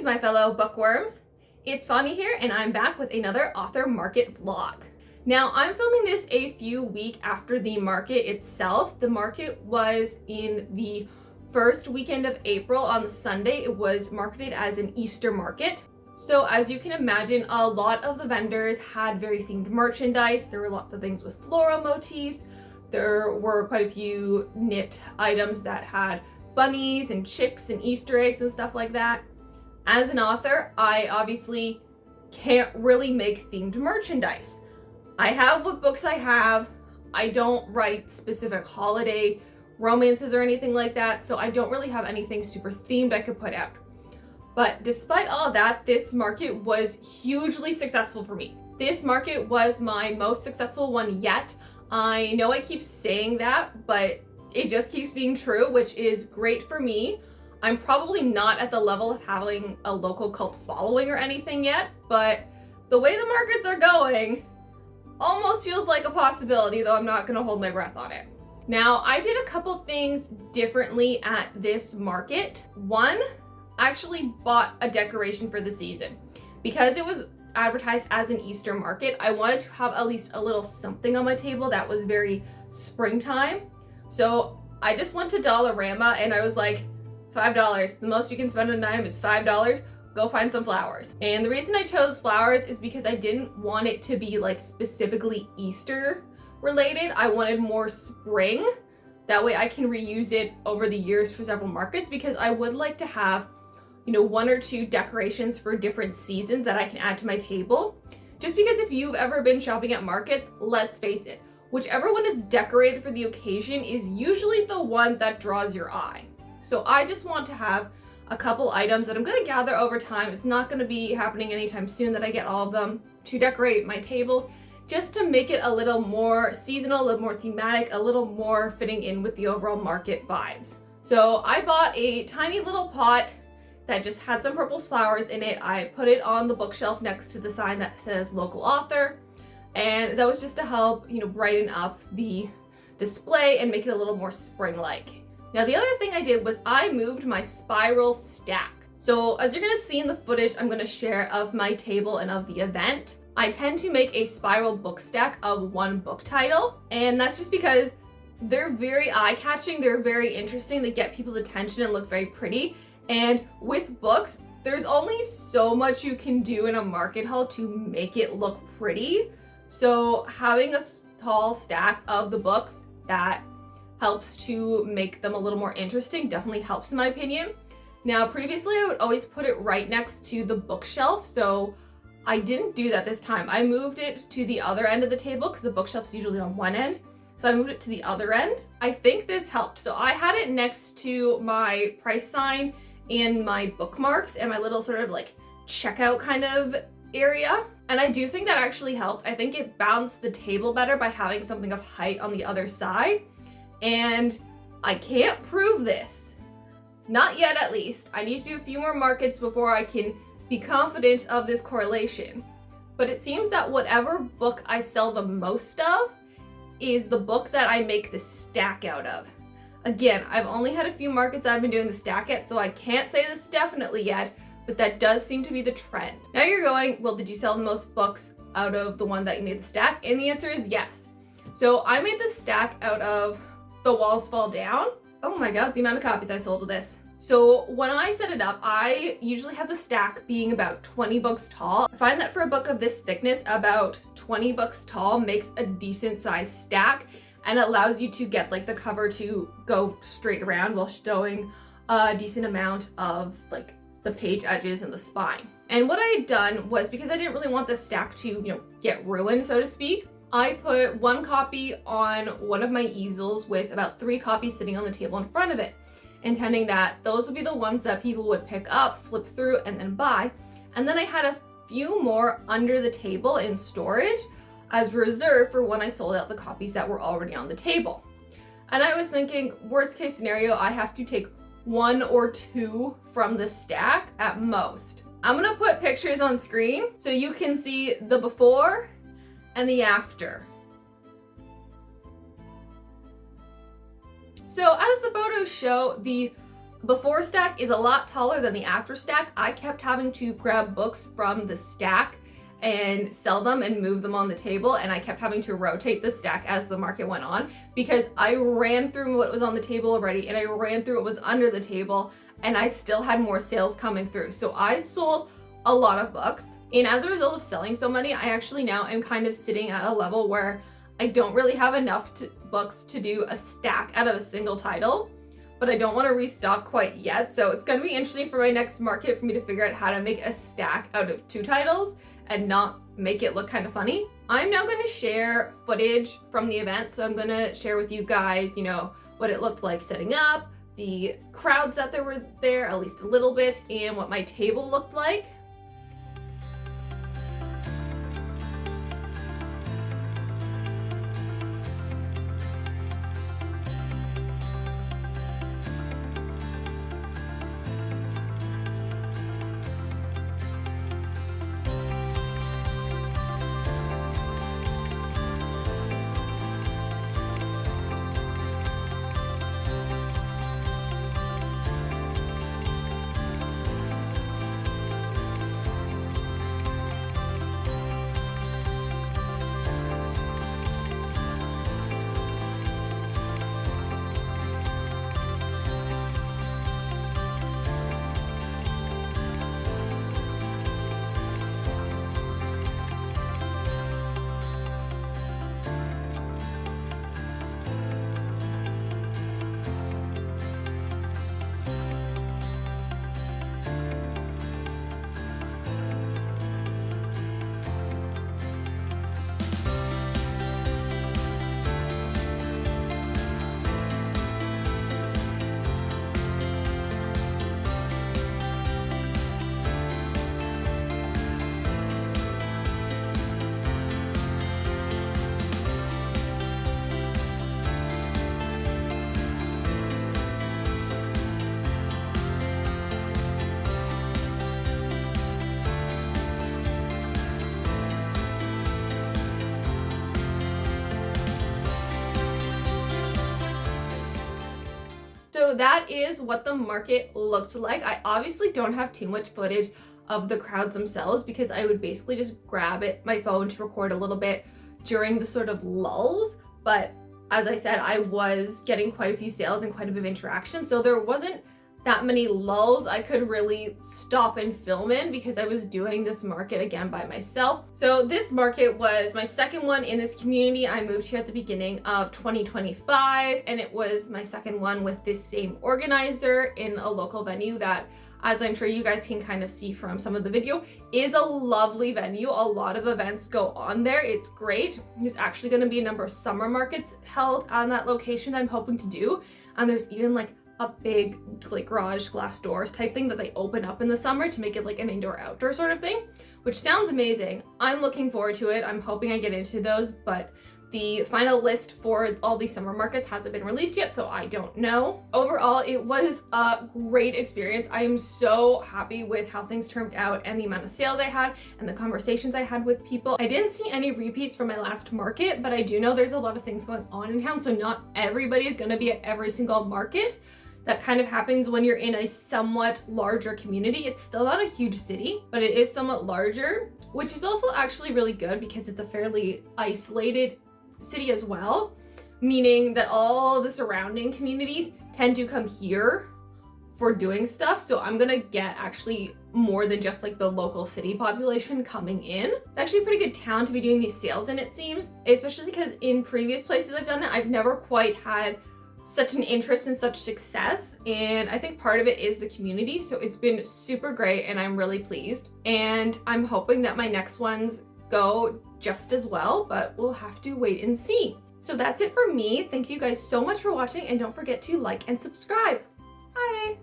Greetings, my fellow bookworms. It's Fani here, and I'm back with another author market vlog. Now, I'm filming this a few weeks after the market itself. The market was in the first weekend of April on the Sunday. It was marketed as an Easter market. So as you can imagine, a lot of the vendors had very themed merchandise. There were lots of things with floral motifs. There were quite a few knit items that had bunnies and chicks and Easter eggs and stuff like that. As an author, I obviously can't really make themed merchandise. I have what books I have. I don't write specific holiday romances or anything like that, so I don't really have anything super themed I could put out. But despite all that, this market was hugely successful for me. This market was my most successful one yet. I know I keep saying that, but it just keeps being true, which is great for me. I'm probably not at the level of having a local cult following or anything yet, but the way the markets are going almost feels like a possibility, though I'm not gonna hold my breath on it. Now, I did a couple things differently at this market. One, I actually bought a decoration for the season. Because it was advertised as an Easter market, I wanted to have at least a little something on my table that was very springtime. So I just went to Dollarama and I was like, $5. The most you can spend on an item is $5. Go find some flowers. And the reason I chose flowers is because I didn't want it to be like specifically Easter related. I wanted more spring. That way I can reuse it over the years for several markets, because I would like to have, one or two decorations for different seasons that I can add to my table. Just because if you've ever been shopping at markets, let's face it, whichever one is decorated for the occasion is usually the one that draws your eye. So I just want to have a couple items that I'm going to gather over time. It's not going to be happening anytime soon that I get all of them to decorate my tables, just to make it a little more seasonal, a little more thematic, a little more fitting in with the overall market vibes. So I bought a tiny little pot that just had some purple flowers in it. I put it on the bookshelf next to the sign that says local author. And that was just to help, brighten up the display and make it a little more spring-like. Now, the other thing I did was I moved my spiral stack. So as you're gonna see in the footage I'm gonna share of my table and of the event, I tend to make a spiral book stack of one book title. And that's just because they're very eye-catching, they're very interesting, they get people's attention and look very pretty. And with books, there's only so much you can do in a market hall to make it look pretty. So having a tall stack of the books that helps to make them a little more interesting definitely helps, in my opinion. Now, previously I would always put it right next to the bookshelf, so I didn't do that this time. I moved it to the other end of the table because the bookshelf's usually on one end. So I moved it to the other end. I think this helped. So I had it next to my price sign and my bookmarks and my little sort of like checkout kind of area. And I do think that actually helped. I think it balanced the table better by having something of height on the other side. And I can't prove this. Not yet, at least. I need to do a few more markets before I can be confident of this correlation. But it seems that whatever book I sell the most of is the book that I make the stack out of. Again, I've only had a few markets I've been doing the stack at, so I can't say this definitely yet, but that does seem to be the trend. Now you're going, well, did you sell the most books out of the one that you made the stack? And the answer is yes. So I made the stack out of The Walls Fall Down. Oh my God, the amount of copies I sold of this. So when I set it up, I usually have the stack being about 20 books tall. I find that for a book of this thickness, about 20 books tall makes a decent sized stack and allows you to get like the cover to go straight around while showing a decent amount of like the page edges and the spine. And what I had done was, because I didn't really want the stack to, get ruined, so to speak, I put one copy on one of my easels with about 3 copies sitting on the table in front of it, intending that those would be the ones that people would pick up, flip through, and then buy. And then I had a few more under the table in storage as reserve for when I sold out the copies that were already on the table. And I was thinking, worst case scenario, I have to take 1 or 2 from the stack at most. I'm gonna put pictures on screen so you can see the before and the after. So as the photos show, the before stack is a lot taller than the after stack. I kept having to grab books from the stack and sell them and move them on the table, and I kept having to rotate the stack as the market went on because I ran through what was on the table already and I ran through what was under the table, and I still had more sales coming through. So I sold a lot of books, and as a result of selling so many, I actually now am kind of sitting at a level where I don't really have enough books to do a stack out of a single title, but I don't want to restock quite yet. So it's going to be interesting for my next market for me to figure out how to make a stack out of 2 titles and not make it look kind of funny. I'm now going to share footage from the event. So I'm going to share with you guys, what it looked like setting up, the crowds that there were there, at least a little bit, and what my table looked like. So that is what the market looked like. I obviously don't have too much footage of the crowds themselves because I would basically just grab my phone to record a little bit during the sort of lulls. But as I said, I was getting quite a few sales and quite a bit of interaction. So there wasn't that many lulls I could really stop and film in because I was doing this market again by myself. So this market was my second one in this community. I moved here at the beginning of 2025, and it was my second one with this same organizer in a local venue that, as I'm sure you guys can kind of see from some of the video, is a lovely venue. A lot of events go on there. It's great. There's actually going to be a number of summer markets held on that location I'm hoping to do. And there's even like a big like garage glass doors type thing that they open up in the summer to make it like an indoor outdoor sort of thing, which sounds amazing. I'm looking forward to it. I'm hoping I get into those, but the final list for all these summer markets hasn't been released yet, so I don't know. Overall, it was a great experience. I am so happy with how things turned out and the amount of sales I had and the conversations I had with people. I didn't see any repeats from my last market, but I do know there's a lot of things going on in town, so not everybody is going to be at every single market. That kind of happens when you're in a somewhat larger community. It's still not a huge city, but it is somewhat larger, which is also actually really good because it's a fairly isolated city as well, meaning that all the surrounding communities tend to come here for doing stuff. So I'm gonna get actually more than just like the local city population coming in. It's actually a pretty good town to be doing these sales in, it seems, especially because in previous places I've done it, I've never quite had such an interest and such success, and I think part of it is the community. So it's been super great and I'm really pleased, and I'm hoping that my next ones go just as well, but we'll have to wait and see. So that's it for me. Thank you guys so much for watching, and don't forget to like and subscribe. Bye.